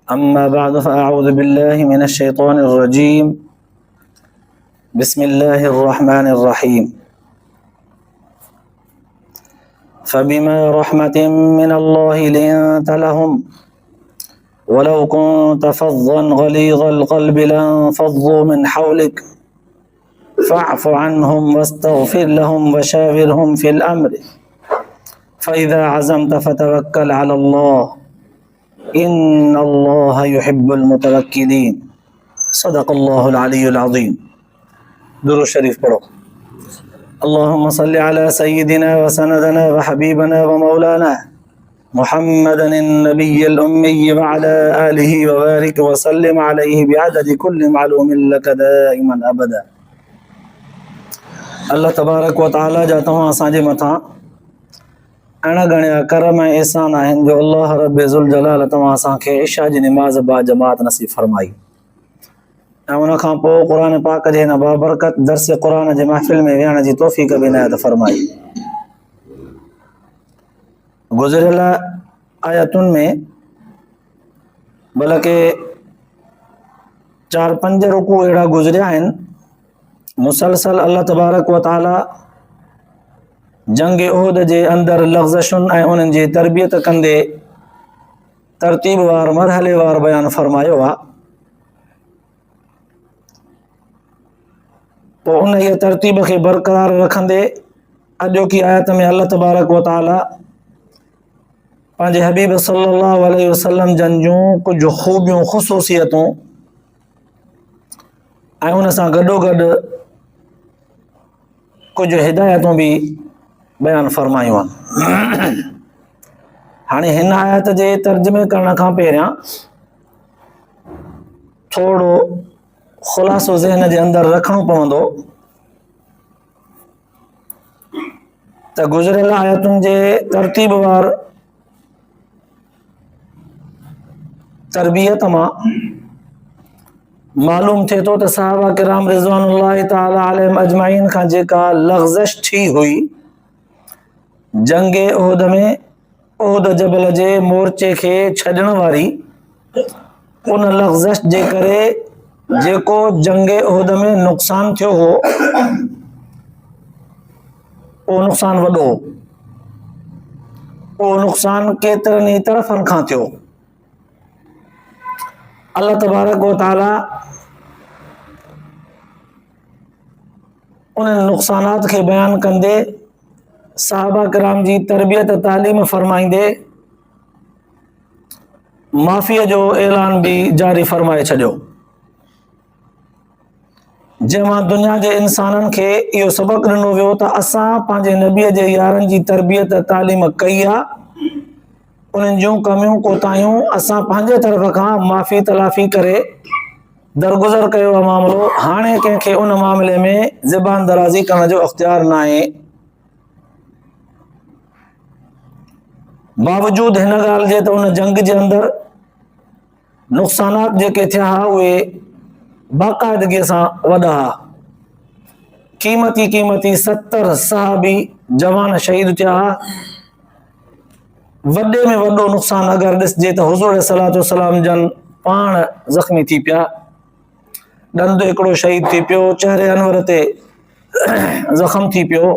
أما بعد فأعوذ بالله من الشيطان الرجيم. بسم الله الرحمن الرحيم. فبما رحمة من الله لنت لهم ولو كنت فظا غليظ القلب لانفضوا من حولك فاعف عنهم واستغفر لهم وشاورهم في الأمر فإذا عزمت فتوكل على الله إن الله يحب المتوكلين. صدق الله العلي العظيم. درود शरीफ पढ़ो। اللهم صل على سيدنا وسندنا وحبيبنا ومولانا محمد النبي الأمي وعلى آله وبارك وسلم عليه بعدد كل معلوم لك دائما أبدا. अल्लाह तबारक व तआला जा तव्हां असांजे मथां अणगणिया करम ऐं एहसान आहिनि जो अल्लाह रब ज़ुल जलाल तव्हां असांखे इशा जी निमाज़ बा जमात नसीब फरमाई ऐं उन खां पोइ क़ुर पाक जे हिन बाबरकत दर्स क़ुर जे महफ़िल में विहण जी तौफ़ीक़ बि इनायत फरमाई। गुज़िरियल आयतुनि में बल्कि 4-5 रुकू अहिड़ा गुज़रिया आहिनि मुसलसल अल्लाह तबारक व तआला जंग उहद जे अंदरि लग़्ज़शुनि ऐं उन्हनि जी तरबियत कंदे तरतीबवार मरहलेवार बयानु फरमायो आहे। पोइ उन ई तरतीब खे बरक़रार रखंदे अॼोकी आयत में अल्लाह तबारक व तआला पंहिंजे हबीब सल्लल्लाहु अलैहि वसल्लम जन जूं कुझु ख़ूबियूं ख़ुसूसियतूं ऐं उन सां गॾोगॾु कुझु हिदायतूं बि बयानु फरमायूं आहिनि। हाणे हिन आयत जे तर्जुमे करण खां पहिरियां थोरो ख़ुलासो ज़हन जे अंदरि रखणो पवंदो त गुज़िरियल आयतुनि जे तरतीबवार तरबियत मां मालूम थिए थो त सहाबा किराम रिज़वानुल्लाहि ताला अलैहिम अजमाइन खां जेका लग़्ज़श थी हुई जंग उहद में उहद जबल जे मोर्चे खे छॾण वारी उन लग़्ज़श जे करे जेको जंग उहद में नुक़सान थियो हो उहो नुक़सान वॾो हो। उहो नुक़सान केतिरनि ई तरफ़नि खां थियो। अल्लाह तबारक व तआला उन नुक़सानात खे बयानु कंदे सहाबा किराम जी तरबियत तालीम फरमाईंदे माफ़ीअ जो ऐलान बि जारी फरमाए छॾियो जंहिंमां दुनिया जे इंसाननि खे इहो सबक़ ॾिनो वियो त असां पंहिंजे नबीअ जे यारनि जी तरबियत तालीम कई आहे उन्हनि जूं कमियूं कोताहियूं असां पंहिंजे तरफ़ खां माफ़ी तलाफ़ी करे दरगुज़र कयो आहे मामिलो। हाणे कंहिंखे उन मामले में ज़बान दराज़ी करण जो इख़्तियार न आहे। बावजूद हिन ॻाल्हि जे त उन जंग जे अंदरि नुक़सानात जेके थिया हुआ उहे बाक़ाइदगीअ सां वॾा हुआ। क़ीमती 70 सहाबी जवान शहीद थिया हुआ। वॾे में वॾो नुक़सान अगरि ॾिसिजे त हुज़ूर सलातो सलाम जन पाण ज़ख़्मी थी पिया। ॾंदु हिकिड़ो शहीद थी पियो। चहिरे अनवर ते ज़ख़्म थी पियो।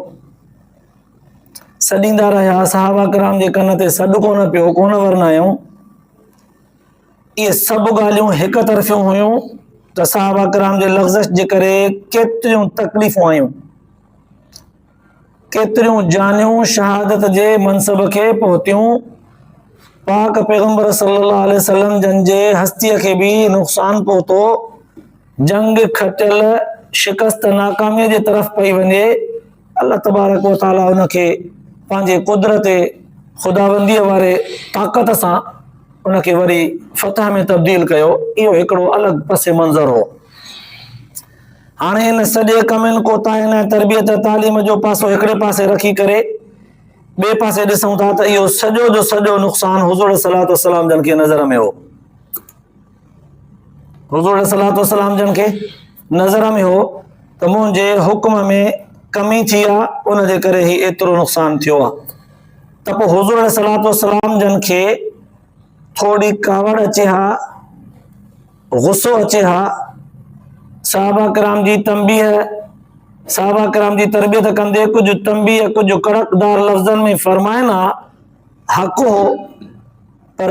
सॾींदा रहिया सहाबा किराम जे कन ते सॾु कोन पियो कोन वरना आहियूं। इहे सभु ॻाल्हियूं हिकु तरफ़ियूं हुयूं त सहाबा किराम जे लग़्ज़श जे करे केतिरियूं तकलीफ़ूं आयूं केतिरियूं जानियूं शहादत जे मनसब खे पहुतियूं। पाक पैगंबर सल्लल्लाहु अलैहि वसल्लम जन जे हस्तीअ खे बि नुक़सान पहुतो। जंग खटियल शिकस्त नाकामीअ जे तरफ़ पई वञे। अल्लाह तबारक व तआला उनखे पंहिंजे कुदरत ख़ुदाबंदीअ वारे ताक़त सां उनखे वरी फतह में तब्दील कयो। इहो हिकिड़ो अलॻि पस मंज़र हो। हाणे हिन सॼे कमनि कोताहियुनि ऐं तरबियत तालीम जो पासो हिकिड़े पासे रखी करे ॿिए पासे ॾिसूं था त इहो सॼो जो सॼो नुक़सान हुज़ूर सलातो सलाम जन खे नज़र में हो। हुज़ूर सलातो सलाम जन खे नज़र में हो त मुंहिंजे हुक्म में कमी थी आहे उन जे करे ही एतिरो नुक़सान थियो आहे। त पोइ हुज़ूर सलातो सलाम जन खे थोड़ी कावड़ अचे हा, गुस्सो अचे हा, साहबा कराम जी तंबीह, साहबा कराम जी तरबियत कंदे कुछ तंबीह कुछ कड़कदार लफ्ज़न में फरमाइनि हा, हक़ हो, पर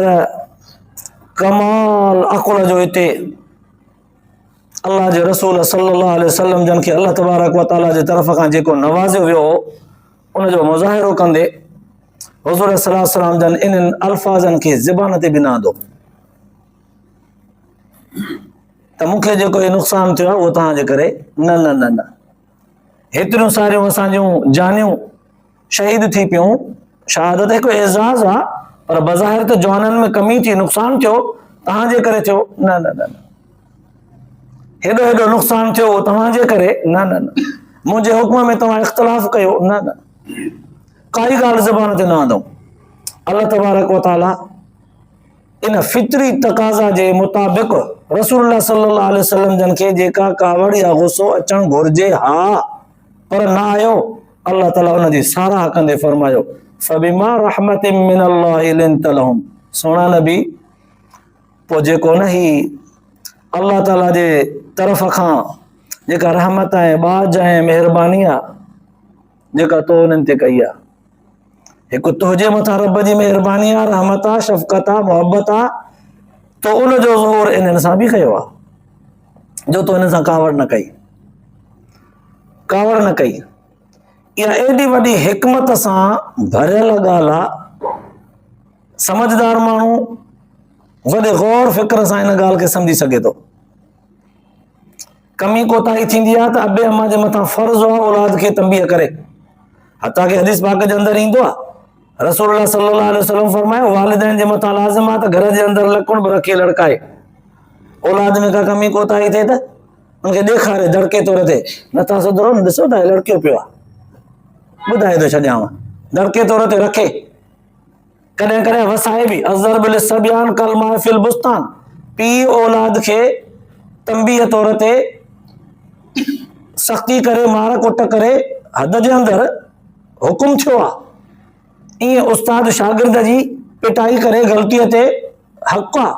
कमाल अकुल जो हिते अल्लाह जे रसूल सल्लल्लाहु अलैहि वसल्लम जन खे अल्लाह तबारक व तआला जे तरफ़ खां जेको नवाज़ियो वियो उन जो मुज़ाहिरो कंदे हुज़ूर सल्लल्लाहु अलैहि वसल्लम जन इन्हनि अल्फाज़नि खे ज़बान ते बिना दो त मूंखे जेको इहो नुक़सानु थियो आहे उहो तव्हांजे करे न न न न हेतिरियूं सारियूं असांजूं जानियूं शहीद थी पियूं। शहादत हिकु एज़ाज़ आहे, पर बज़ाहिर त जवाननि में कमी थी, नुक़सानु थियो, तव्हांजे करे थियो, न न न न हेॾो हेॾो नुक़सानु थियो तव्हांजे करे, न न न मुंहिंजे हुक्म में तव्हां इख़्तिलाफ़ कयो, न न काई ॻाल्हि ज़बान ते न आंदो। अल्लाह तबारक व तआला इन फितरी तक़ाज़ा जे मुताबिक़ रसूलुल्लाह सल्लल्लाहु अलैहि वसल्लम जन खे जेका कावड़ या गुस्सो अचणु घुरिजे हा, पर न आयो, अल्लाह ताला उन जी साराह कंदे फरमायो फबिमा रहमतिन मिनल्लाहि लिंत लहुम, सोना नबी पोइ जेको न ही अल्लाह ताला जे तरफ़ खां जेका रहमत ऐं बाज ऐं महिरबानी आहे जेका तो उन्हनि ते कई आहे, हिकु तुंहिंजे मथां रब जी महिरबानी आहे, रहमत आहे, शफ़क़त आहे, मोहबत आहे, तो उन जो ज़ोर इन्हनि सां बि कयो आहे जो तो हिन सां कावड़ न कई, कावड़ न कई। इहा एॾी वॾी हिकमत सां भरियल ॻाल्हि आहे, समझदार माण्हू वॾे गौर फिक्र सां इन ॻाल्हि खे सम्झी सघे थो। कमी कोताही थींदी आहे त अबे अम्मा जे मथां फर्ज़ आहे औलाद खे तंबीह करे, हता के हदीस पाक जे अंदरि ईंदो आहे, रसूलुल्लाह सल्लल्लाहु अलैहि वसल्लम फरमायो वालिदैन जे मथां लाज़िम आहे त घर जे अंदरि लकुण बि रखे लड़काए, औलाद में का कमी कोताही थिए त उनखे ॾेखारे दड़के तौर ते, नथा सुधरो न, ॾिसो था लड़कियो पियो आहे, ॿुधाए थो छॾियांव, दड़के तौर ते रखे, कॾहिं कॾहिं वसाए बि, अज़र बिल सबियान कल मा फिल बुस्तान, पीउ औलाद खे तंबीह तौर ते सख़्ती करे, मार कुट करे, हद जे अंदरि हुकुम थियो आहे, ईअं उस्ताद शागिर्द जी पिटाई करे ग़लतीअ ते हक़ आहे,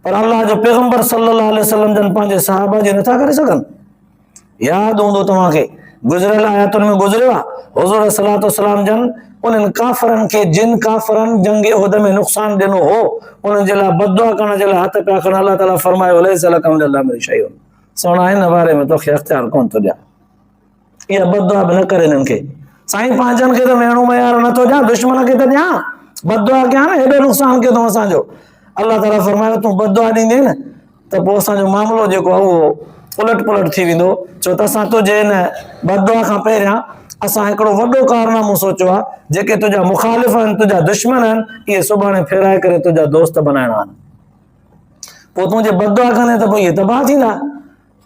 पर अल्लाह जो पैगंबर सल्लल्लाहु अलैहि वसल्लम जन पंहिंजे सहाबा जी नथा करे सघनि। यादि हूंदो तव्हांखे गुज़िरियल आयतुनि में गुज़रियो आहे, हुज़ूर सल्लल्लाहु अलैहि जन उन्हनि काफ़रनि खे, जिन काफ़रनि जंग उहद में नुक़सानु ॾिनो हो, उन्हनि जे लाइ बददुआ करण जे लाइ हथ पिया खणनि, अल्लाह ताला फरमायो लैसा लका मिनल अम्रि शैउन, सोना हिन बारे में तोखे अख़्तियार कोन थो ॾियां, इहा बददुआ बि न करे हिननि खे, साईं पंहिंजनि खे त वेणो मयार नथो ॾियां, दुश्मन खे त ॾियां, बददुआ कयां न, हेॾो नुक़सानु कयो अथऊं असांजो, अल्लाह ताला फरमायो तूं बददुआ ॾींदे न त पोइ असांजो मामिलो जेको आहे उहो उलट पुलट थी वेंदो, छो त असां तुंहिंजे हिन बददुआ खां पहिरियां असां हिकिड़ो वॾो कारनामो सोचियो आहे, जेके तुंहिंजा मुखालिफ़ आहिनि, तुंहिंजा दुश्मन आहिनि, इहे सुभाणे फेराए करे तुंहिंजा दोस्त बनाइणा आहिनि, पोइ तुंहिंजे बददुआ कंदे त पोइ इहे तबाह थींदा,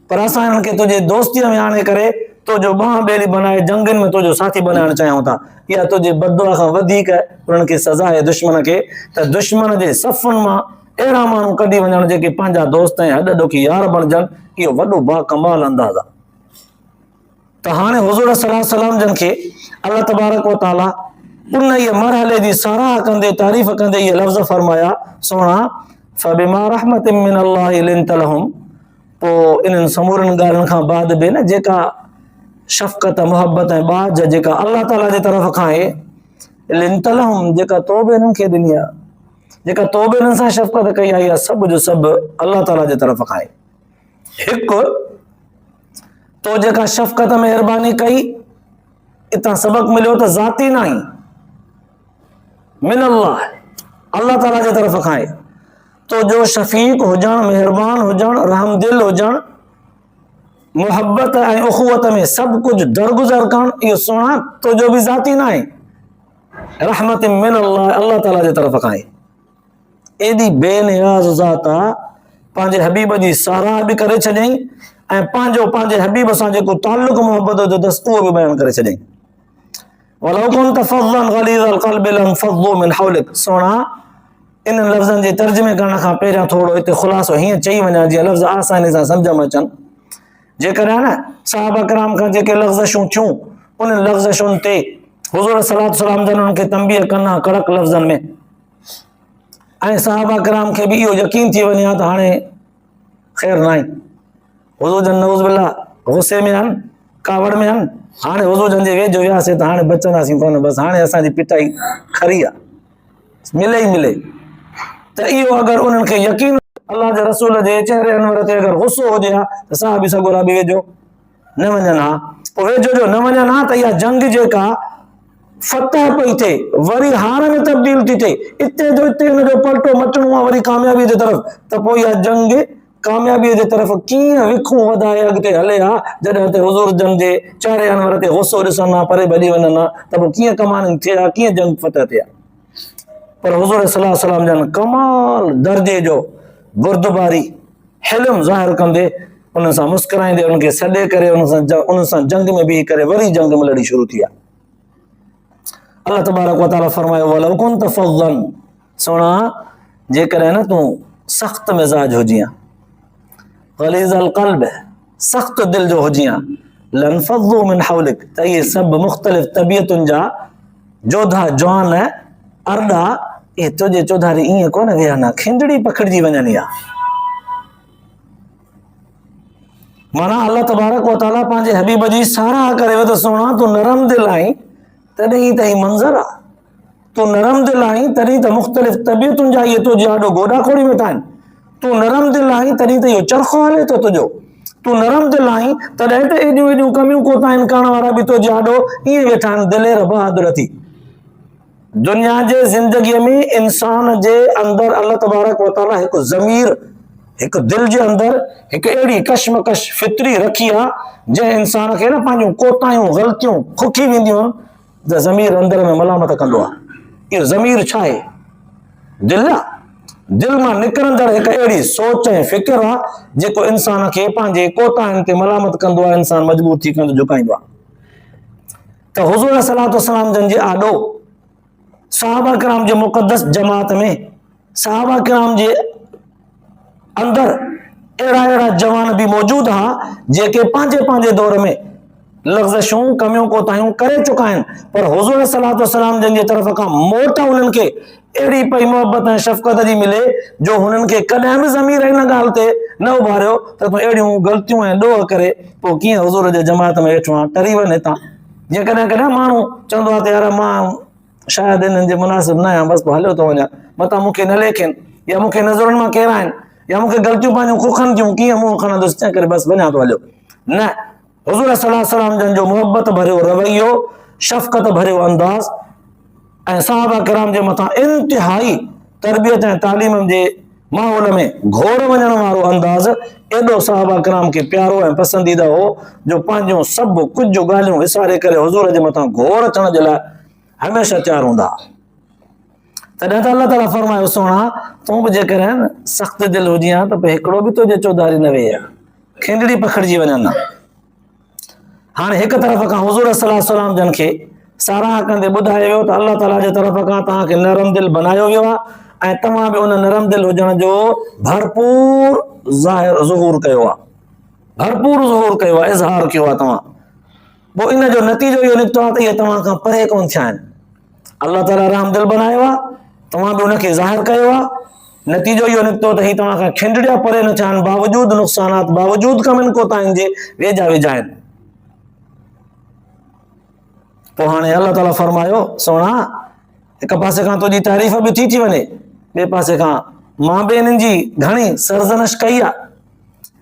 पर असां हिननि खे तुंहिंजे दोस्तीअ में आणे करे तुंहिंजो बांह ॿेड़ी बनाए जंगनि में तुंहिंजो साथी बनाइणु चाहियूं था, इहा तुंहिंजे बददुआ खां वधीक उन्हनि खे सज़ा आहे दुश्मन खे, त दुश्मन जे सफ़नि मां अहिड़ा माण्हू कढी वञण जेके पंहिंजा दोस्त ऐं हॾ ॾोखी यार बणजनि, इहो वॾो बाकमाल अंदाज़ आहे। त हाणे हुज़ूर सल्लल्लाहु अलैहि वसल्लम जन खे अल्लाह तबारक व तआला उन इहे मरहले जी साराह कंदे तारीफ़ कंदे इहे लफ़्ज़ फरमाया, सोना फबिमा रहमतिन मिनल्लाहि लिंत लहुम, पोइ इन्हनि समूरनि ॻाल्हियुनि खां बाद बि न जेका शफ़क़त मोहबत ऐं बाज जेका अल्लाह ताला जे तरफ़ खां आहे, लिंत लहुम जेका तो बि हिननि खे ॾिनी आहे, जेका तो बि हिननि सां शफ़क़त कई आहे, इहा सभु जो सभु अल्लाह ताला जे तरफ़ खां आहे। हिकु तो जेका शफ़क़त महिरबानी कई, इतां सबक़ मिलियो त ज़ाती न आई, मिनल्लाह अल्लाह ताला जे तरफ़ खां आहे, तो जो शफ़ीक़ हुजणु, महिरबान हुजणु, रहमदिल हुजणु, मोहब्बत ऐं उख़ुवत में सभु कुझु दरगुज़र करणु, इहो सुहिणा तो जो बि ज़ाती न आहे, रहमत मिनल्लाह अल्लाह ताला जे तरफ़ खां आहे। एॾी बेनियाज़ ज़ात आहे, पंहिंजे हबीब जी साराह बि करे छॾियईं ऐं पंहिंजे हबीब सां जेको ताल्लुक़ मोहबत जो अथसि उहो बि बयानु करे छॾियईं। वलौ कुन्त फ़ज़्ज़न ग़लीज़ल क़ल्बि लंफ़ज़्ज़ू मिन हौलिक, सोना इन लफ़्ज़नि जे तर्जुमे करण खां पहिरियां थोरो हिते ख़ुलासो हीअं चई वञा जीअं लफ़्ज़ आसानी सां सम्झ में अचनि। जेकॾहिं न सहाबा किराम खां जेके लफ़्ज़शूं थियूं, उन लफ़्ज़शुनि ते हुज़ूर सल्लल्लाहु अलैहि वसल्लम जन उन्हनि खे तंबीह कनि कड़क लफ़्ज़नि में, ऐं सहाबा किराम खे बि इहो यकीन थी वञे त हाणे ख़ैर न आहे, हुज़ूर जन नऊज़ बिल्ला गुस्से में आहिनि, कावड़ में आहिनि, हाणे हुज़ूर जन जे वेझो वियासीं त हाणे बचंदासीं कोन, बसि हाणे असांजी पिटाई खरी आहे, मिले ई मिले। त इहो अगरि उन्हनि खे यकीन अलाह जे रसूल जे चहिरे अनवर ते अगरि गुस्सो हुजे हा त साहब बि सगोरा बि वेझो न वञनि हा। पोइ वेझो जो न वञनि हा त इहा जंग जेका फतह पई थिए वरी हार में तब्दील थी थिए, इते जो इते हुनजो पलटो मटणो आहे वरी कामयाबी जे तरफ़, त पोइ इहा जंग कामयाबीअ जे तरफ़ कीअं विखूं वधाए अॻिते हले हा जॾहिं हुते हुज़ूर जन जे चहिरे अनवर ते गुस्सो ॾिसनि हा, परे भॼी वञनि हा, त पोइ कीअं कमानी थिए हा, कीअं जंग फतह थिए हा। पर हुज़ूर सल्लल्लाहु अलैहि वसल्लम जन कमाल दर्जे जो बुर्दबारी हिल्म ज़ाहिर कंदे उन्हनि सां मुस्कुराईंदे उनखे सॾे करे उन्हनि सां जंग में बीही करे वरी जंग में लड़ी शुरू थी आहे। अल्लाह तबारक व तआला फरमायो वलौ कुंत फज़्ज़न, सोना जेकॾहिं न तूं सख़्त मिज़ाज हुजीं हा, ग़लीज़ल क़ल्ब सख़्त दिलि जो हुजीं हा, लनफ़ज़्ज़ू मिन हौलिक, त इहे सभु मुख़्तलिफ़ तबियतुनि जा जोधा जवान अरड़ा इहे तुंहिंजे चौधारी ईअं कोन विया न खिंडड़ी पखिड़िजी वञनि हा। माना अल्लाह तबारक व तआला पंहिंजे हबीब जी साराह करे त सोना तूं नरम दिलि आहीं तॾहिं त ही मंज़र आहे, तूं नरम दिलि आहीं तॾहिं त मुख़्तलिफ़ तबियतुनि जा इहे तुंहिंजे आॾो गोॾा खोड़ी वेठा आहिनि, तूं नरम दिलि आहीं तॾहिं त इहो चरख़ो हले थो तुंहिंजो, तूं नरम दिलि आहीं तॾहिं त एॾियूं एॾियूं कमियूं कोताहिनि करण वारा बि तुंहिंजे आॾो ईअं वेठा आहिनि दिलेर बहादुर थी। दुनिया जे ज़िंदगीअ में इंसान जे अंदरि अल्लाह तबारक व तआला हिकु ज़मीर, हिकु दिलि जे अंदरि हिकु अहिड़ी कशमकश फितरी रखी आहे जंहिं इंसान खे न पंहिंजूं कोताहियूं ग़लतियूं खुखी वेंदियूं आहिनि त ज़मीर अंदरि में मलामत कंदो आहे। इहो ज़मीर छा आहे? दिलि आहे। दिलि मां निकिरंदड़ हिकु अहिड़ी सोच ऐं फ़िक्र आहे जेको इंसान खे पंहिंजे कोताहियुनि ते मलामत कंदो आहे, इंसान मजबूर थी कंदो झुकाईंदो आहे। त हुज़ूर सल्लल्लाहु अलैहि वसल्लम जन जे आॾो सहाबा किराम जे मुक़द्दस जमात में सहाबा किराम जे अंदरि अहिड़ा अहिड़ा जवान बि मौजूद हा जेके पंहिंजे पंहिंजे दौर में लग़्ज़शूं कमियूं कोताहियूं करे चुका आहिनि, पर हुज़ूर सल्लल्लाहु अलैहि वसल्लम जन जे तरफ़ खां मोट उन्हनि खे अहिड़ी पई मोहबत ऐं शफ़क़त जी मिले जो हुननि खे कॾहिं बि ज़मीर हिन ॻाल्हि ते न उभारियो त तूं अहिड़ियूं ग़लतियूं ऐं ॾोह करे पोइ कीअं हुज़ूर जे जमात में वेठो आहे, टरी वञे हितां। जीअं कॾहिं कॾहिं माण्हू चवंदो आहे त यार मां शायदि हिननि जे मुनासिब न आहियां, बसि हलियो थो वञा, मतां मूंखे न लेखिन या मूंखे नज़रुनि मां केरु आहिनि या मूंखे ग़लतियूं पंहिंजूं खुखनि थियूं कीअं मुंहुं खणंदुसि, तंहिं करे बसि वञा थो हलियो। न, हुज़ूर सल्लल्लाहु अलैहि वसल्लम जन जो मोहबत भरियो रवैयो, शफ़क़त भरियो अंदाज़ ऐं सहाबा किराम जे मथां इंतिहाई तरबियत ऐं तालीम जे माहौल में घोड़ वञण वारो अंदाज़ एॾो सहाबा किराम खे प्यारो ऐं पसंदीदा हो जो पंहिंजूं सभु कुझु ॻाल्हियूं विसारे करे हुज़ूर जे मथां घोड़ अचण जे लाइ हमेशह तयारु हूंदा। तॾहिं त अल्लाह ताला फरमायो सोना तूं बि जेकॾहिं सख़्त दिलि हुजी हा त हिकिड़ो बि तुंहिंजे चौधारी न वेहे हा, खिंडड़ी पखिड़िजी वञनि हा। हाणे हिकु तरफ़ खां हुज़ूर सल्लल्लाहु अलैहि वसल्लम जन खे साराह कंदे ॿुधायो वियो त अल्लाह ताला जे तरफ़ खां तव्हांखे नरम दिलि बनायो वियो आहे ऐं तव्हां बि उन नरम दिलि हुजण जो भरपूर ज़ुहूर कयो आहे, भरपूर ज़ुहूर कयो आहे, इज़हार कयो आहे तव्हां। पोइ इन जो नतीजो इहो निकितो आहे त इहे तव्हां खां परे कोन थिया आहिनि। अल्लाह ताला राम दिलि बनायो आहे, तव्हां बि उनखे ज़ाहिर कयो आहे, नतीजो इहो निकितो त ही तव्हां खां खिंडड़िया परे न थिया आहिनि, बावजूद नुक़सानात, बावजूद कमियुनि कोताहियुनि जे वेझा वेझा आहिनि। पोइ हाणे अल्लाह ताला फरमायो सोना हिकु पासे खां तुंहिंजी तारीफ़ बि थी वञे, ॿिए पासे खां मां बि इन्हनि जी घणी सरज़नश कई आहे,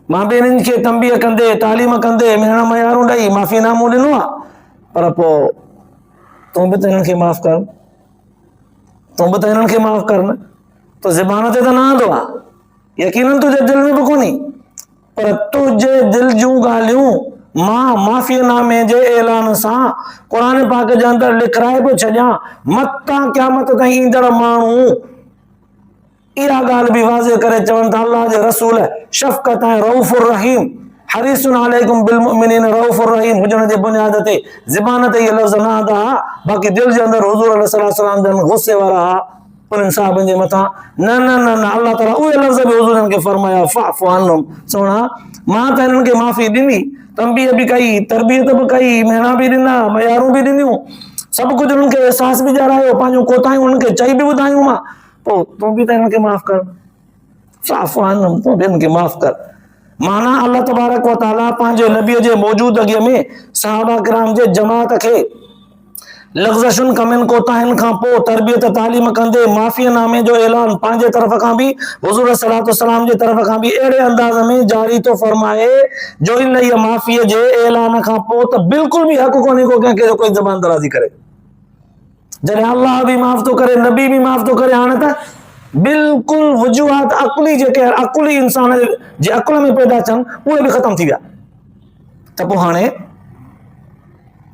मां बि इन्हनि खे तंबीह कंदे तालीम कंदे मेहण मयारूं ॾेई माफ़ीनामो ॾिनो आहे, पर पोइ तूं बि त हिननि खे माफ़ कर, तूं बि त हिननि खे माफ़ कर न, तो ज़बान ते त न आंदो आहे, यकीनन तुंहिंजे दिलि में बि कोन्हे, पर तुंहिंजे दिलि जूं ॻाल्हियूं मां माफ़ीनामे जे ऐलान सां क़ुरान पाक जे अंदरि लिखाए पियो छॾियां, मतां क़यामत ताईं ईंदड़ माण्हू इहा ॻाल्हि बि वाज़े करे चवनि था अल्लाह जे रसूल शफ़क़त ऐं रऊफ़ुर रहीम हरीसुन अलैकुम बिल मुमिनीन रऊफ़ुर रहीम हुजण जे बुनियाद ते ज़बान ते इहे लफ़्ज़ न आंदा हा, बाक़ी दिलि जे अंदरि हुज़ूर सल्लल्लाहु अलैहि वसल्लम जन गुस्से वारा हा उन्हनि साहबनि जे मथां। न न न न अल्लाह ताला उहे लफ़्ज़ बि हुज़ूरनि खे फरमाया फ़अफ़ु अन्हुम, सोना मां त हिननि खे माफ़ी ॾिनी, तंबीह बि कई, तरबियत बि कई, मेणा बि ॾिना, मयारूं बि ॾिनियूं, सभु कुझु उन्हनि खे अहसास बि ॼाणायो, पंहिंजूं कोताहियूं उन्हनि खे चई बि ॿुधायूं मां, पोइ तूं बि त हिनखे माफ़ कर, तूं बि हिनखे माफ़ कर। माना अल्लाह तबारक व तआला पंहिंजे नबीअ जे मौजूदगीअ में सहाबा किराम जे जमात खे लग़्ज़शुनि कमियुनि कोताहियुनि खां पोइ तरबियत तालीम कंदे माफ़ी नामे जो ऐलान पंहिंजे तरफ़ खां बि हुज़ूर सल्लल्लाहु अलैहि वसल्लम जे तरफ़ खां बि अहिड़े अंदाज़ में जारी थो फरमाए जो इन इहा माफ़ीअ जे ऐलान खां पोइ त बिल्कुलु बि हक़ कोन्हे को कंहिंखे जो कोई ज़बान दराज़ी करे। जॾहिं अल्लाह बि माफ़ थो करे, नबी बि माफ़ थो करे, हाणे त बिल्कुलु वजूहात अकुली जेके अकुली इंसान जे अकुल में पैदा थियनि उहे बि ख़तम थी विया। त पोइ हाणे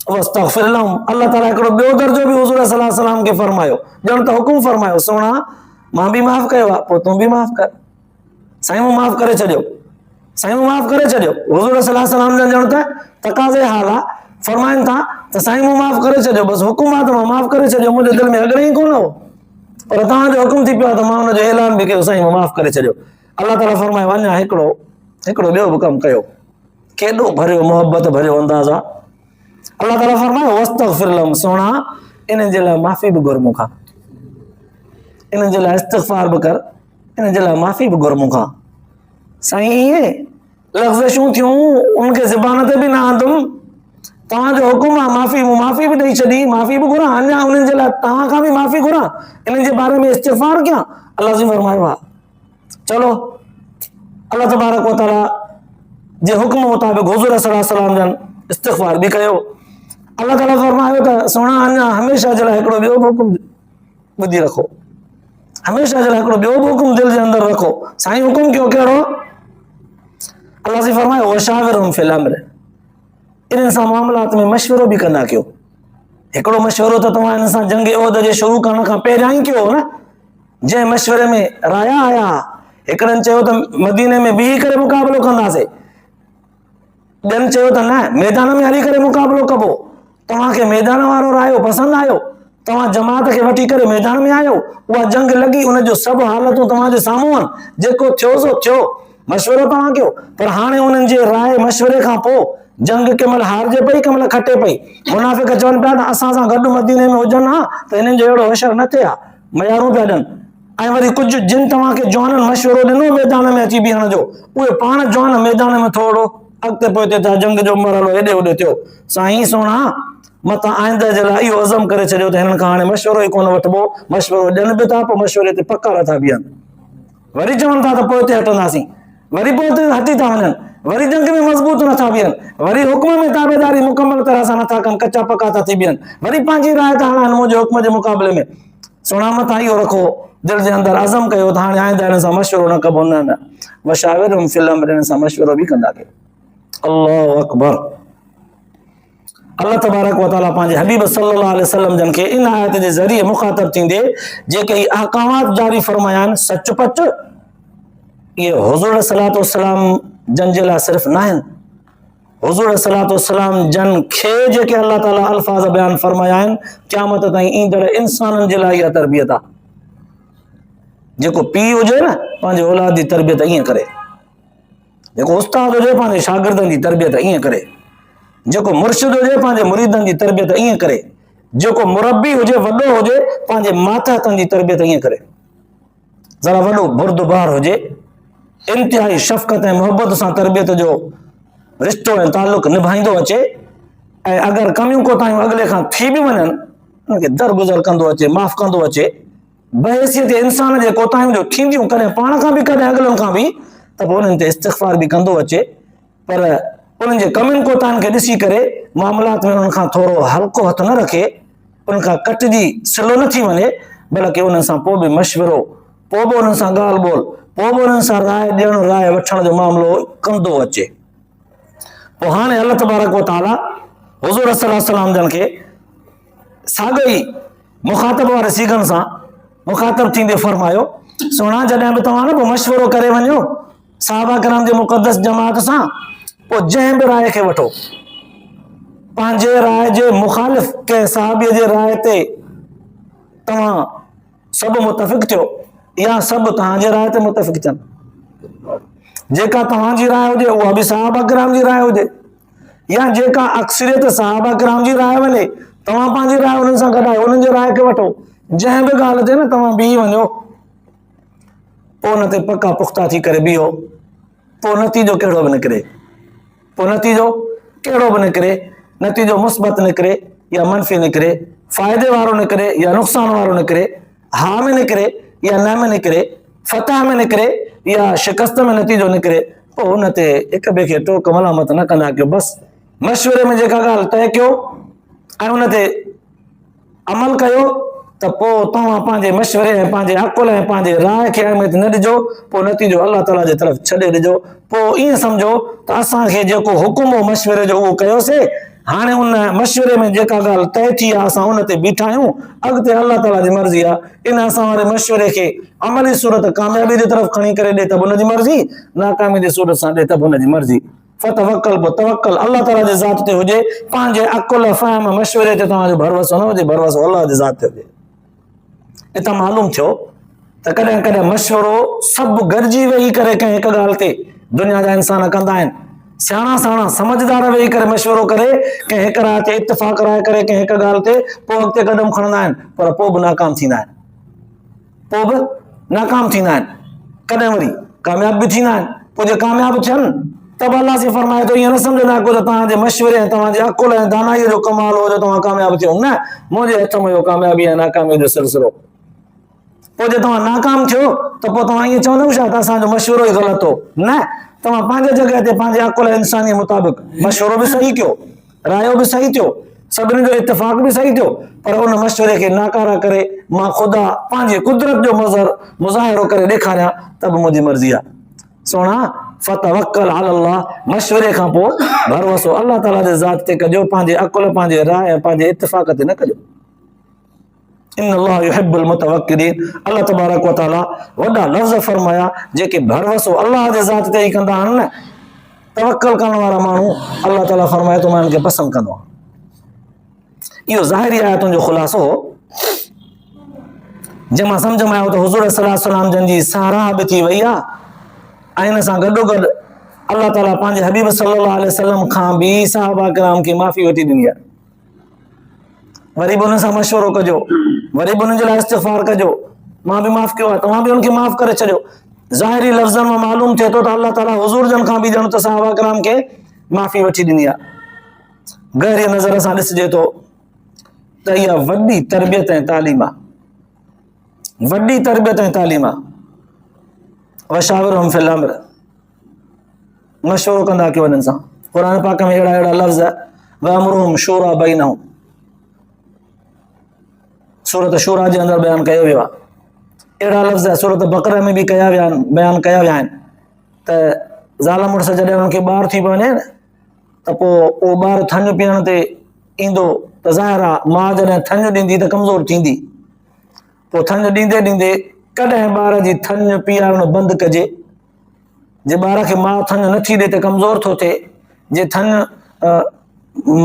अल्लाह ताला हिकिड़ो ॿियो दर्जो बि हुज़ूर सल्लल्लाहु अलैहि वसल्लम खे फरमायो, ॼण त हुकुम फरमायो, सोना मां बि माफ़ कयो आहे, पोइ तूं बि माफ़ कर। साईं मूं माफ़ करे छॾियो, साईं मूं माफ़ करे छॾियो। हुज़ूर सल्लल्लाहु अलैहि वसल्लम जा ॼण त तक़ाज़े हाल आहे, फरमाइनि था त साईं मूं माफ़ करे छॾियो, बसि हुकुम आहे त मां माफ़ करे छॾियो, मुंहिंजे दिलि में अॻिले ई कोन हो, पर तव्हांजो हुकुम थी पियो आहे त मां हुनजो ऐलान बि कयो, साईं मूं माफ़ करे छॾियो। अल्लाह ताला फरमायो अञा हिकिड़ो ॿियो बि कमु कयो। केॾो भरियो मोहबत भरियो अंदाज़ आहे। अल्लाह ताला फरमायो वस्तग़फिर लहुम, सोना इन जे लाइ माफ़ी बि घुर मूंखां, इन जे लाइ इस्तिग़फार बि कर, इन जे लाइ माफ़ी बि घुर मूंखां। साईं इहे लफ़्ज़शूं थियूं, उनखे ज़बान ते बि न आंदुमि, तव्हांजो हुकुम आहे माफ़ी, मूं माफ़ी बि ॾेई छॾी, माफ़ी बि घुरां, अञा उन्हनि जे लाइ तव्हां खां बि माफ़ी घुरां, इन जे बारे में इस्तिग़फार कयां। अल्लाह जी फरमायो आहे चलो अल्लाह तबारक व तआला जे हुकुम मुताबिक़ हुज़ूर सल्लल्लाहु अलैहि वसल्लम जन इस्तिग़फार बि कयो। अल्लाह ताला फरमायो त सोना अञा हमेशह जे लाइ हिकिड़ो ॿियो बि हुकुम ॿुधी रखो, हमेशह जे लाइ हिकिड़ो ॿियो बि हुकुम दिलि जे अंदरि रखो। साईं हुकुम कयो कहिड़ो? अल्लाह जी फरमायो वशाविरहुम फिल अम्र, इन्हनि सां मामलात में मशवरो बि कंदा कयो। हिकिड़ो मशवरो त तव्हां हिन सां जंग उहद जे शुरू करण खां पहिरियां ई कयो न, जंहिं मशवरे में राया आया, हिकिड़नि चयो त मदीने में बीही करे मुक़ाबिलो कंदासीं, ॿियनि चयो त न मैदान में हली करे मुक़ाबिलो कबो। तव्हांखे मैदान वारो रायो पसंदि आयो, तव्हां जमात खे वठी करे मैदान में आयो, उहा जंग लॻी, उनजो सभु हालतूं तव्हांजे साम्हूं आहिनि, जेको थियो सो थियो, मशवरो तव्हां कयो। पर हाणे उन्हनि जे राय मशवरे खां पोइ जंग कंहिं महिल हारजे पई, कंहिं महिल खटे पई। मुनाफ़िक चवनि पिया त असां सां गॾु मदीने में हुजनि हा त हिननि जो अहिड़ो असरु न थिए हा, मयारूं पिया ॾियनि। ऐं वरी कुझु जिन तव्हांखे जवाननि मशवरो ॾिनो मैदान में अची बीहण जो, उहे पाण जवान मैदान में थोरो अॻिते पोइते था, जंग जो मरहलो हेॾे होॾे थियो। साईं सोना मतां आइंदह जे लाइ इहो अज़म करे छॾियो त हिननि खां हाणे मशवरो ई कोन वठिबो, मशवरो ॾियनि बि था, पोइ मशवरे ते पका नथा बीहनि, वरी चवनि था त पोइ ते हटंदासीं, वरी पोइ ते हटी था वञनि, वरी जंग में मज़बूत नथा बीहनि, वरी हुकुम में ताबेदारी मुकमल तरह सां नथा कनि, कचा पका था थी बीहनि, वरी पंहिंजी राय था हणनि मुंहिंजे हुकुम जे मुक़ाबले में। सोना मथां इहो रखो, दिलि जे अंदरि अज़म कयो त हाणे आइंदह हिन सां मशवरो न कबो, न वशाविरहुम फिल अम्र, हिन सां मशवरो बि कंदा कयो। अल्लाहु अकबर। अल्लाह तबारक व तआला पंहिंजे हबीब सल्लल्लाहु अलैहि वसल्लम जन खे इन आयत जे ज़रिए मुखातब थींदे जेके ई अहकामात जारी फरमाया आहिनि सच पच, इहे हुज़ूर सल्लल्लाहु अलैहि वसल्लम जन जे लाइ सिर्फ़ न आहिनि, हुज़ूर सल्लल्लाहु अलैहि वसल्लम जन खे जेके अल्लाह ताला अल्फाज़ बयान फरमाया आहिनि, क़यामत ताईं ईंदड़ इंसाननि जे लाइ इहा तरबियत आहे। जेको पीउ हुजे न पंहिंजे औलाद जी तरबियत ईअं करे, जेको उस्ताद हुजे पंहिंजे शागिर्दनि जी तरबियत ईअं करे, जेको मुर्शिद हुजे पंहिंजे मुरीदनि जी तरबियत ईअं करे, जेको मुरबी हुजे वॾो हुजे पंहिंजे मातहतनि जी तरबियत ईअं करे। ज़रा वॾो बुरदबार हुजे, इंतिहाई शफ़क़त ऐं मोहबत सां तरबियत जो रिश्तो ऐं ताल्लुक़ निभाईंदो अचे, ऐं अगरि कमियूं कोताहियूं अॻिले खां थी बि वञनि, उनखे दरगुज़र कंदो अचे, माफ़ कंदो अचे, बहैसियत इंसान जे कोताहियूं जो थींदियूं कॾहिं पाण खां बि कॾहिं अॻिलनि खां बि, त पोइ उन्हनि ते इस्तिग़फार बि कंदो अचे। पर उन्हनि जे कमियुनि कोताहियुनि खे ॾिसी करे मामलात में उन्हनि खां थोरो हल्को हथु न रखे, उन्हनि खां कटिजी सिलो न थी वञे, बल्कि उन्हनि सां पोइ बि मशवरो, पोइ बि उन्हनि सां ॻाल्हि ॿोल, पोइ बि उन्हनि सां राय ॾियणु राय वठण जो मामिलो कंदो अचे। पोइ हाणे अल्लाह तबारक व तआला हुज़ूर सल्लल्लाहु अलैहि वसल्लम जन खे साॻई मुखातब वारे सीगनि सां मुखातब थींदे फरमायो, सोना जॾहिं बि तव्हां न पोइ मशवरो करे वञो सहाबा किराम जे मुक़दस जमात सां, पोइ जंहिं बि राय खे वठो, पंहिंजे राय जे मुखालिफ़ कंहिं सहाबीअ जे राय ते तव्हां सभु मुतफ़िक़ थियो या सभु तव्हांजे राय ते मुतफ़िक़ थियनि, जेका तव्हांजी राय हुजे उहा बि सहाबा किराम जी राय हुजे, या जेका अक्सरियत सहाबा किराम जी राय वञे तव्हां पंहिंजी राय उन्हनि सां गॾायो, उन्हनि जे राय खे वठो, जंहिं बि ॻाल्हि ते न तव्हां बीही वञो, पोइ हुन ते पका पुख्ता थी करे बीहो, पोइ नतीजो कहिड़ो बि निकिरे, नतीजो मुस्बत निकिरे या मनफ़ी निकिरे, फ़ाइदे वारो निकिरे या नुक़सान वारो निकिरे, हा में निकिरे या न में निकिरे, फतह में निकिरे या शिकस्त में नतीजो निकिरे, पोइ हुन ते हिक ॿिए खे टोक मलामत न कंदा कयो। बसि मशवरे में जेका ॻाल्हि तइ कयो ऐं हुन ते अमल कयो त पोइ तव्हां पंहिंजे मशवरे ऐं पंहिंजे अकुल ऐं पंहिंजे राय खे अहमियत न ॾिजो, पोइ नतीजो अलाह ताला जे तरफ़ छॾे ॾिजो। पोइ ईअं सम्झो त असांखे जेको हुकुम हो मशवरे जो उहो कयोसीं, हाणे उन मशवरे में जेका ॻाल्हि तइ थी आहे असां उन ते बीठा आहियूं, अॻिते अलाह ताला जी मर्ज़ी आहे। इन असां वारे मशवरे खे अमली सूरत कामयाबी जी तरफ़ खणी करे ॾे त हुनजी मर्ज़ी, नाकामी जी सूरत सां ॾे त हुनजी मर्ज़ी। फतवक्कल तवक्कल अल्लाह ताला जे ज़ात ते हुजे, पंहिंजे अकुल फ़हम मशवरे ते तव्हांजो भरवसो न हुजे, भरवसो अल्लाह जे ज़ात ते हुजे। इतां मालूम थियो त कॾहिं कॾहिं मशवरो सभु गॾिजी वेही करे कंहिं हिक ॻाल्हि ते दुनिया जा इंसान कंदा आहिनि, सियाणा साणा समझदार वेही करे मशवरो करे कंहिं हिक राय ते इत्तिफ़ाक़ राय करे कंहिं हिक ॻाल्हि ते पोइ अॻिते क़दम खणंदा आहिनि, पर पोइ बि नाकाम थींदा आहिनि, कॾहिं वरी कामयाब बि थींदा आहिनि। पोइ जे कामयाब थियनि त बि अल्लाह से फरमाए थो ईअं न सम्झंदा को त तव्हांजे मशवरे ऐं तव्हांजे अकुल ऐं दानाईअ जो कमाल हो जो तव्हां कामयाब थियो, न, मुंहिंजे हथ में इहो कामयाबी ऐं नाकामी जो सिलसिलो। पोइ जे तव्हां नाकाम थियो त पोइ तव्हां ईअं चवंदव छा त असांजो मशवरो ई ग़लति हो, न, तव्हां पंहिंजे जॻह ते पंहिंजे अकुल इंसानी मुताबिक़ मशवरो बि सही कयो, रायो बि सही थियो, सभिनी जो इत्तिफ़ाक़ बि सही थियो, पर उन मशवरे खे नाकारा करे मां ख़ुदा पंहिंजे कुदरत जो मुज़ाहिरो करे ॾेखारियां त बि मुंहिंजी मर्ज़ी आहे। सोना फतवक्कल अलल्लाह, मशवरे खां पोइ भरवसो अल्लाह ताला जे ज़ात ते कजो, पंहिंजे अकुल पंहिंजे राय ऐं पंहिंजे इत्तिफ़ाक़ ते न कजो। इन्नल्लाह युहिब्बुल मुतवक्किलीन, अल्लाह तबारक व तआला वॾा लफ़्ज़ फरमाया जेके भरवसो अल्लाह जे ज़ात ते ई कंदा आहिनि न, तवक्कल करण वारा माण्हू अल्लाह ताला फरमाए थो मां हिनखे पसंदि कंदो आहियां। इहो ज़ाहिरी आयतुनि जो ख़ुलासो हो, जंहिं मां सम्झ में आयो त हुज़ूर सल्लल्लाहु अलैहि वसल्लम जन जी साराह बि थी वई आहे ऐं हिन सां गॾोगॾु अल्लाह ताला पंहिंजे हबीब सल्लल्लाहु अलैहि वसल्लम खां बि सहाबा किराम खे माफ़ी वठी ॾिनी आहे। वरी बि हुन सां मशवरो कजो, वरी बि हुननि जे लाइ इस्तिग़फ़ार कजो, मां बि माफ़ कयो आहे, तव्हां बि हुनखे माफ़ करे छॾियो। ज़ाहिरी लफ़्ज़नि में मालूम थिए थो त अल्लाह ताला हुज़ूर जन खां बि ॼण त सहाबा किराम खे माफ़ी वठी ॾिनी आहे। गहरी नज़र सां ॾिसिजे थो त इहा वॾी तरबियत ऐं तालीम आहे, वॾी तरबियत ऐं तालीम आहे। वशाविरहुम फिल अम्र, मशवरो कंदा कयो वञनि सां। क़ुर पाक में अहिड़ा अहिड़ा लफ़्ज़ वअम्रुहुम शूरा बैनहुम, सूरत शूरा जे अंदरि बयानु कयो वियो आहे। अहिड़ा लफ़्ज़ सूरत बक़रा में बि बयानु कया विया आहिनि त ज़ाल मुड़ुस जॾहिं हुननि खे ॿार थी वञे न त पोइ उहो ॿारु थञ पीअण ते ईंदो त ज़ाहिर आहे माउ जॾहिं थञ ॾींदी त कमज़ोर थींदी, पोइ थञ ॾींदे ॾींदे कॾहिं ॿार जी थञ पीआरणु बंदि कजे, जे ॿार खे माउ थञ नथी ॾे त कमज़ोर थो थिए, जे थञ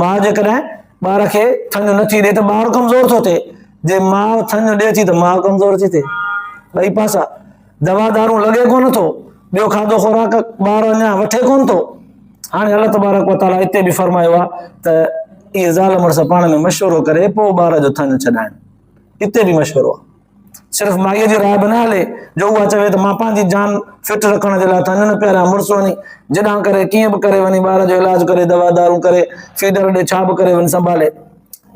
माउ जेकॾहिं ॿार खे थञ नथी ॾे त ॿारु कमज़ोर थो थिए, जे माउ थञ ॾे थी त माउ कमज़ोर थी थिए। ॿई पासा, दवा दारू लॻे कोन थो, ॿियो खाधो खुराक ॿार अञा वठे कोन थो। हाणे अल्लाह तबारक व तआला हिते बि फरमायो आहे त इहे ज़ाल मुड़ुस पाण में मशवरो करे पोइ ॿार जो थञ छॾाइनि, हिते बि मशवरो आहे। सिर्फ़ु माईअ जी राय बि न हले जो उहा चवे त मां पंहिंजी जान फिट रखण जे लाइ थञ न पियारियां, मुड़ुस वञी जॾां करे कीअं बि करे वञी ॿार जो इलाज करे, दवा दारू करे, फीडर ॾे, छा बि करे वञी संभाले,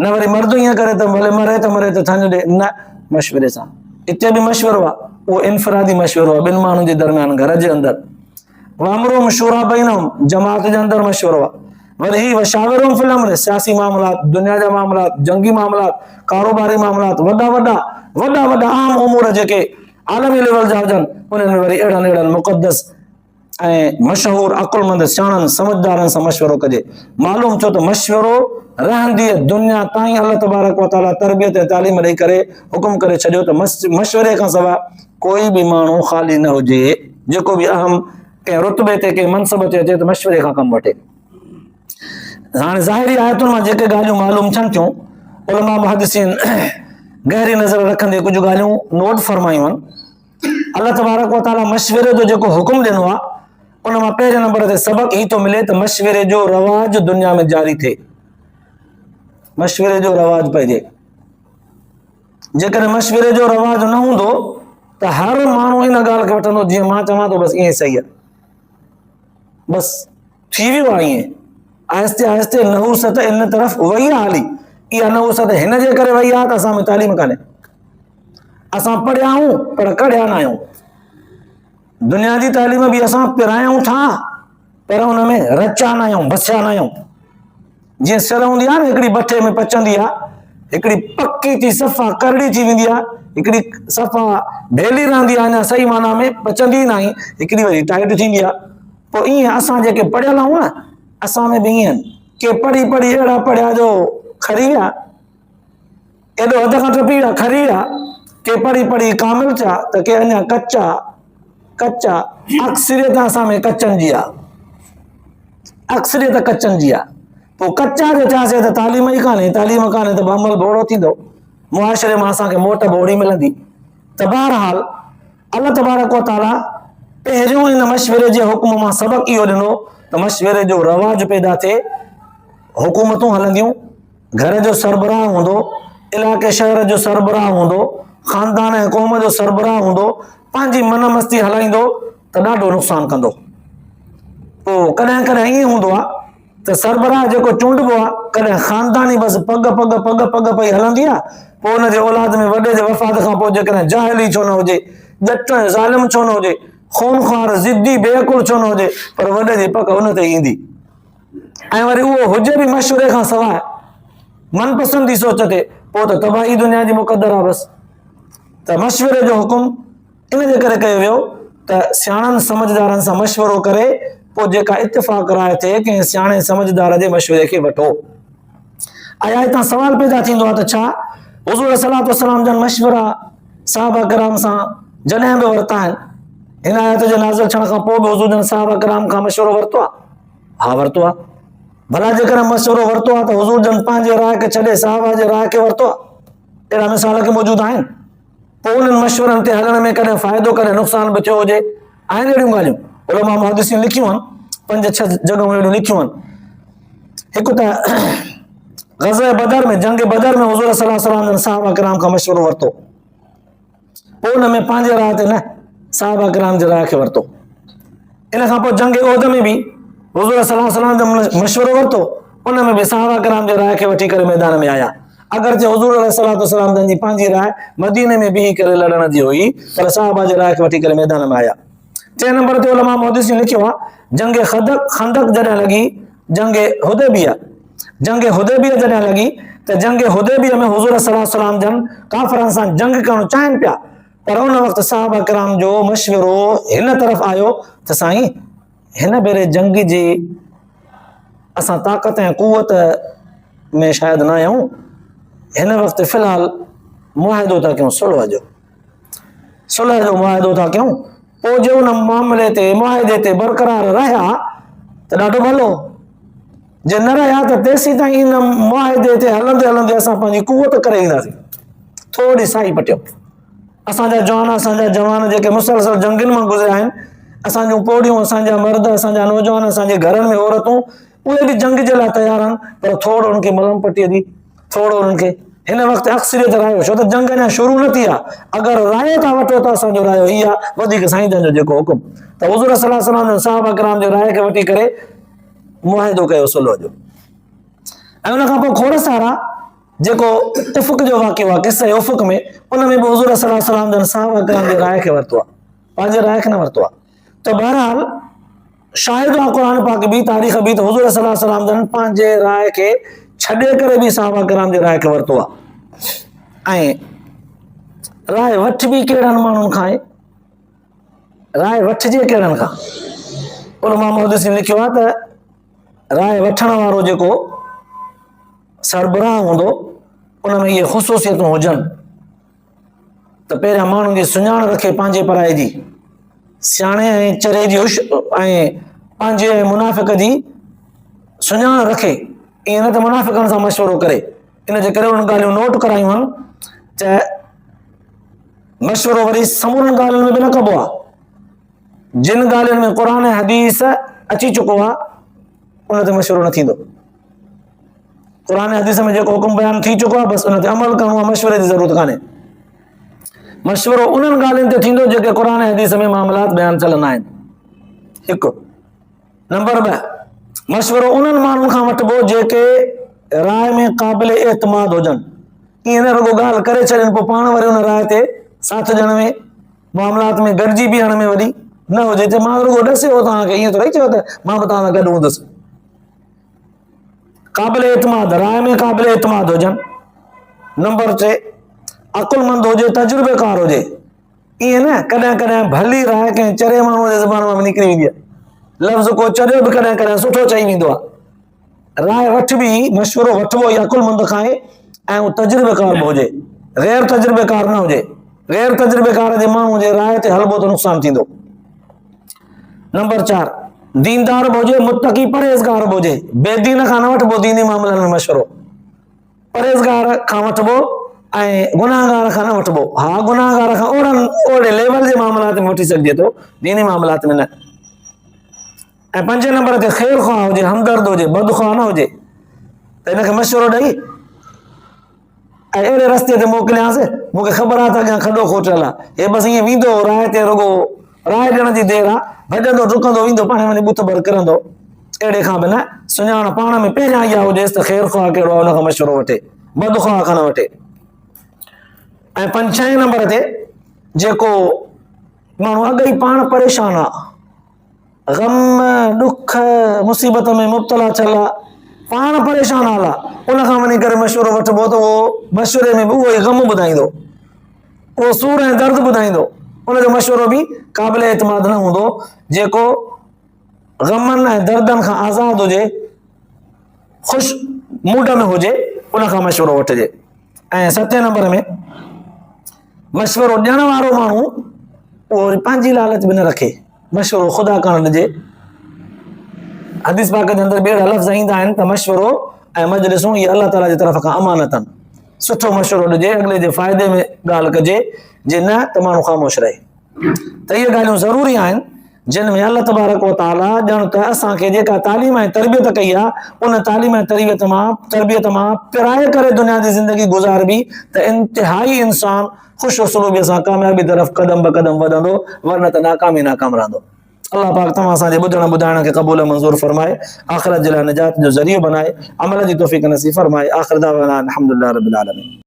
न वरी मर्द ईअं करे त भले मरे त थञ ॾे, न, मशवरे सां। हिते बि मशवरो आहे, उहो इनफरादी मशवरो आहे, ॿिनि माण्हुनि जे दरमियान घर जे अंदरि। वअम्रुहुम शूरा बैनहुम, जमात जे अंदरि मशवरो आहे। वरी वशाविरहुम फिल अम्र, सियासी मामलात, दुनिया जा मामलात, जंगी मामलात, कारोबारी मामलात, वॾा वॾा आम उमूर जेके आलमी लेवल जा हुजनि, उन्हनि में वरी अहिड़नि मुक़दस ऐं मशहूर अकुलमंद सियाणनि समझदारनि सां मशवरो कजे। मालूम थियो त मशवरो रहंदी दुनिया ताईं अल्लाह तबारक व तआला तरबियत ऐं तालीम ॾेई करे हुकुम करे छॾियो त मशवरे खां सवाइ कोई बि माण्हू ख़ाली न हुजे, जेको बि अहम कंहिं रुतबे ते कंहिं मनसब ते अचे त मशवरे खां कमु वठे। हाणे ज़ाहिरी आयतुनि मां जेके ॻाल्हियूं मालूम थियनि थियूं, उलमा मुहद्दिसीन गहरी नज़र रखंदे कुझु ॻाल्हियूं नोट फरमायूं आहिनि। अल्लाह तबारक व तआला मशवरे जो जेको हुकुम ॾिनो आहे उन मां पहिरें नंबर ते सबक़ ई थो मिले त मशवरे जो रवाज दुनिया में जारी थिए, मशवरे जो रवाज पइजे। जेकॾहिं मशवरे जो रवाज न हूंदो त हर माण्हू इन ॻाल्हि खे वठंदो जीअं मां चवां थो बसि ईअं सही आहे, बसि थी वियो आहे ईअं। आहिस्ते आहिस्ते नहूसत इन तरफ़ वई आहे हली। इहा नहूसत हिन जे करे वई आहे त असां में तालीम कान्हे, असां पढ़िया आहियूं पर कढ़िया न आहियूं। दुनिया जी तालीम बि असां पिरायूं था पर हुन में रचा न आहियूं, बसिया न आहियूं। जीअं सिर हूंदी आहे न हिकिड़ी भठे में पचंदी आहे, हिकिड़ी पकी थी सफ़ा करड़ी थी वेंदी आहे, हिकिड़ी सफ़ा भेली रहंदी आहे, अञा सही माना में पचंदी न आहे, हिकिड़ी वरी टाइट थींदी आहे। पोइ ईअं असां जेके पढ़ियल आहियूं न, असां में बि ईअं के पढ़ी पढ़ी अहिड़ा पढ़िया जो खरी विया, एॾो हद खां टपी विया खरी विया, के पढ़ी पढ़ी कामिल थिया त के अञा कच्चा कच्चा। अक्सरियत असां में कचनि जी आहे, अक्सरियत कचनि जी आहे। पोइ कच्चा जो थियासीं त तालीम ई कान्हे, तालीम कान्हे त अमल भोड़ो थींदो, मुआशरे मां असांखे मोट भोड़ी मिलंदी। त बहरहाल अल्लाह तबारक व तआला पहिरियों इन मशवरे जे हुक्म मां सबक़ इहो ॾिनो त मशवरे जो रवाज पैदा थिए, हुकूमतूं हलंदियूं, घर जो सरबराह हूंदो, इलाइक़े शहर जो सरबराह हूंदो, ख़ानदान ऐं क़ौम जो सरबराह हूंदो, पंहिंजी मन मस्ती हलाईंदो त ॾाढो नुक़सानु कंदो। पोइ कॾहिं कॾहिं ईअं हूंदो आहे त सरबराह जेको चूंडबो आहे, कॾहिं ख़ानदानी बसि पग पग पग पग पई हलंदी आहे, पोइ हुनजे औलाद में वॾे जे वफ़ात खां पोइ जेकॾहिं जाहिली छो न हुजे, ॼट ज़ालिम छो न हुजे, खूनखार ज़िद्दी बेअकुल छो न हुजे, पर वॾे जी पक हुन ते ईंदी। ऐं वरी उहो हुजे बि मशवरे खां सवाइ मनपसंदी सोच ते, पोइ त तबाही दुनिया जी मुक़दर आहे बसि। त मशवरे जो हुकुम इन जे करे कयो वियो त सियाणनि समझदारनि सां मशवरो करे पोइ जेका इत्तिफ़ाक़ राय थिए कंहिं सियाणे समझदार जे मशवरे खे वठो। आया हितां सवाल पैदा थींदो आहे त छा हुज़ूर सल्लल्लाहु अलैहि वसल्लम जन मशवरा सहाबा किराम सां जॾहिं बि वरिता आहिनि, हिन आयत जे नाज़िल थियण खां पोइ बि हुज़ूर जन सहाबा किराम खां मशवरो वरितो आहे? हा वरितो आहे। भला जेकर मशवरो वरितो आहे त हुज़ूर जन पंहिंजे राय खे छॾे सहाबा जे राय खे वरितो आहे? अहिड़ा मिसाल के मौजूद आहिनि? पोइ उन्हनि मशवरनि ते हलण में कॾहिं फ़ाइदो कॾहिं नुक़सान बि थियो हुजे? आहिनि अहिड़ियूं ॻाल्हियूं? उलमा मुहद्दिसीन लिखियूं आहिनि, 5-6 जॻहियूं अहिड़ियूं लिखियूं आहिनि। हिकु त ग़ज़वे बदर में, जंग बदर में हुज़ूर सल्लल्लाहु अलैहि वसल्लम सहाबा किराम खां मशवरो वरितो, पोइ हुन में पंहिंजे राय ते न सहाबा किराम जे राय खे वरितो। इन खां पोइ जंग ओहद में बि हुज़ूर सल्लल्लाहु अलैहि वसल्लम जो मशवरो वरितो, उन में बि सहाबा किराम जे राय खे वठी करे मैदान में आया। अगरचे हुज़ूर सल्लल्लाहु अलैहि वसल्लम जी पंहिंजी राय मदीने में बीही करे लड़ण जी हुई, पर सहाबा जे राय खे वठी करे मैदान में आया। 3 नंबर ते उलमा मुहद्दिसीन लिखियो आहे जंग खंदक जॾहिं लॻी, जंग हुदैबिया जॾहिं लॻी त जंग हुदैबिया में हुज़ूर सल्लल्लाहु अलैहि वसल्लम जन काफ़िरनि सां जंग करणु चाहिनि पिया, पर उन वक़्तु सहाबा किराम जो मशवरो हिन तरफ़ आयो त साईं हिन भेरे जंग जी असां ताक़त ऐं कुवत में शायदि न आहियूं, हिन वक़्तु फ़िलहाल मुआहिदो था कयूं, सुलह जो मुआहिदो था कयूं। पोइ जो उन मामले ते मुआहिदे ते बरक़रार रहिया त ॾाढो भलो, जे न रहिया त तेसीं ताईं इन मुआहिदे ते हलंदे हलंदे असां पंहिंजी कुवत करे ईंदासीं। थोरी साई पटियो। असांजा जवान जेके मुसलसल जंगुनि मां गुज़रिया आहिनि, असांजूं पोड़ियूं, असांजा मर्द, असांजा नौजवान, असांजे घरनि में औरतूं, उहे बि जंग जे लाइ तयार आहिनि, पर थोरो उन्हनि खे मलम पटीअ दी, थोरो उन्हनि खे हिन वक़्तु अक्सरियत रायो, छो त जंग अञा शुरू न थी आहे। अगरि राय था वठो त असांजो रायो ई आहे वधीक साईं जन जो जेको हुकुम, त हुज़ूर सल्लल्लाहु अलैहि वसल्लम सहाबा किराम जे राय खे वठी करे मुआहिदो कयो सुलह जो। ऐं उन खां पोइ खोड़ सारा जेको उफ़ुक जो वाक़ियो आहे, किस्से उफ़ुक में, उन में बि हुज़ूर सल्लल्लाहु अलैहि वसल्लम जन सहाबा किराम जे राय खे वरितो आहे, पंहिंजे राय खे न वरितो आहे। त बहरहाल शाहिद आहे क़ुर पाक बि, तारीख़ बि, त हुज़ूर सल्लल्लाहु अलैहि वसल्लम जन पंहिंजे राय खे छॾे करे बि सहाबा किराम जे राय खे वरितो आहे। ऐं राय वठ बि कहिड़नि माण्हुनि खां आहे, राय वठिजे कहिड़नि खां? उलमा मुहद्दिसीन लिखियो आहे त राय वठण वारो जेको सरबराह हूंदो, उन में इहे ख़ुसूसियतूं हुजनि त पहिरियां माण्हुनि जी सुञाण रखे पंहिंजे पराए जी, सियाणे ऐं चरे जी ऐं पंहिंजे मुनाफ़िक़ जी सुञाण रखे, ईअं न त मुनाफ़िक़नि सां मशवरो करे। इन जे करे उन ॻाल्हियूं नोट करायूं आहिनि त मशवरो वरी समूरनि ॻाल्हियुनि में बि न कबो आहे। जिन ॻाल्हियुनि में क़ुर ऐं हदीस अची चुको आहे उन ते मशवरो न थींदो। क़ुर ऐं हदीस में जेको हुकुम बयानु थी चुको आहे बसि उन ते अमल करिणो आहे, मशवरे जी ज़रूरत कान्हे। मशवरो उन्हनि ॻाल्हियुनि ते थींदो जेके क़ुर हदीस में मामलात बयान चलंदा आहिनि। हिकु नंबर 2, मशवरो उन्हनि माण्हुनि खां वठिबो जेके राय में क़ाबिल एतमाद हुजनि। ईअं न रुगो ॻाल्हि करे छॾनि पोइ पाण वरी हुन राय ते साथ ॾियण में मामलात में गॾिजी बीहण में वरी न हुजे त मां रुगो ॾसियो तव्हांखे, ईअं थोरी चयो त मां बि तव्हां सां गॾु हूंदुसि। क़ाबिल एतमाद, राय में क़ाबिल एतमाद हुजनि। नंबर 3, अकुलमंद हुजे, तजुर्बेकार हुजे। ईअं न कॾहिं कॾहिं भली राय कंहिं चरे माण्हूअ जे ज़बान मां निकिरी वेंदी आहे, लफ़्ज़ को चरियो बि कॾहिं कॾहिं सुठो चई वेंदो आहे। राय वठिबी, मशवरो वठिबो ई अकुलमंद खां आहे ऐं उहो तजुर्बेकार बि हुजे, गैर तजुर्बेकार न हुजे। गैर तजुर्बेकार जे माण्हू जे राय ते हलबो त नुक़सान थींदो। नंबर 4, दीनदार बि हुजे, मुत्तकी परहेज़गार बि हुजे। बेदीन खां न वठिबो दीनी मामलनि में मशवरो, परहेज़गार खां वठिबो ऐं गुनाहगार खां न वठिबो। हा, गुनाहगार खां ओड़े लेवल जे मामलात में वठी सघिजे थो, दीनी मामलात में न। ऐं 5 नंबर ते ख़ैर ख़्वाह हुजे, हमदर्द हुजे, बदख़्वाह न हुजे त हिनखे मशवरो ॾेई ऐं अहिड़े रस्ते ते मोकिलियांसि, मूंखे ख़बर आहे त अॻियां खॾो खोटियल आहे, हे बसि ईअं वेंदो राय ते, रुगो राय ॾियण जी देरि आहे, भॼंदो डुकंदो वेंदो, पाण वञी बुत भर किरंदो। अहिड़े खां बि न, सुञाण पाण में पहिरियां इहा हुजेसि त ख़ैर ख़्वाह कहिड़ो आहे, हुनखां मशवरो वठे, बदख़्वाह खां न वठे। ऐं 5 नंबर ते जेको माण्हू अॻे ई पाण परेशान आहे, गम ॾुख मुसीबत में मुब्तला थियल आहे, पाण परेशान हाल आहे, उनखां वञी करे मशवरो वठिबो त उहो मशवरे में बि उहो ई गम ॿुधाईंदो, उहो सूर ऐं दर्द ॿुधाईंदो। उनजो मशवरो बि क़ाबिल एतमाद न हूंदो। जेको गमनि ऐं दर्दनि खां आज़ाद हुजे, ख़ुशि मूड में हुजे, उनखां मशवरो वठिजे। ऐं 7 नंबर में मशवरो ॾियण वारो माण्हू उहो वरी पंहिंजी लालच बि न रखे, मशवरो ख़ुदा करणु ॾिजे। हदीस पाक जे अंदरि ॿेड़ा लफ़्ज़ ईंदा आहिनि त मशवरो ऐं मजलिसूं इहे अलाह ताला जी तरफ़ खां अमानत आहिनि। सुठो मशवरो ॾिजे, अॻिले जे फ़ाइदे में ॻाल्हि कजे, जे न त माण्हू ख़ामोश रहे। त इहे ॻाल्हियूं ज़रूरी आहिनि जिन में अल्लाह तबारक व तआला ॼण त असांखे जेका तालीम ऐं तरबियत कई आहे, उन तालीम ऐं तरबियत मां पिराए करे दुनिया जी ज़िंदगी गुज़ारबी त इंतिहाई इंसान ख़ुशि उसलूबीअ सां कामयाबी तरफ़ क़दम ब क़दम वधंदो, वरन त नाकामी नाकाम रहंदो। अल्लाह पाक तव्हां असांजे ॿुधण ॿुधाइण खे क़बूल मंज़ूर फरमाए, आख़िरत जे लाइ निजात जो ज़रियो बनाए, अमल जी तौफ़ीक़ नसीब फरमाए। आख़िर दावाना अल्हम्दुलिल्लाह रब्बिल आलमीन।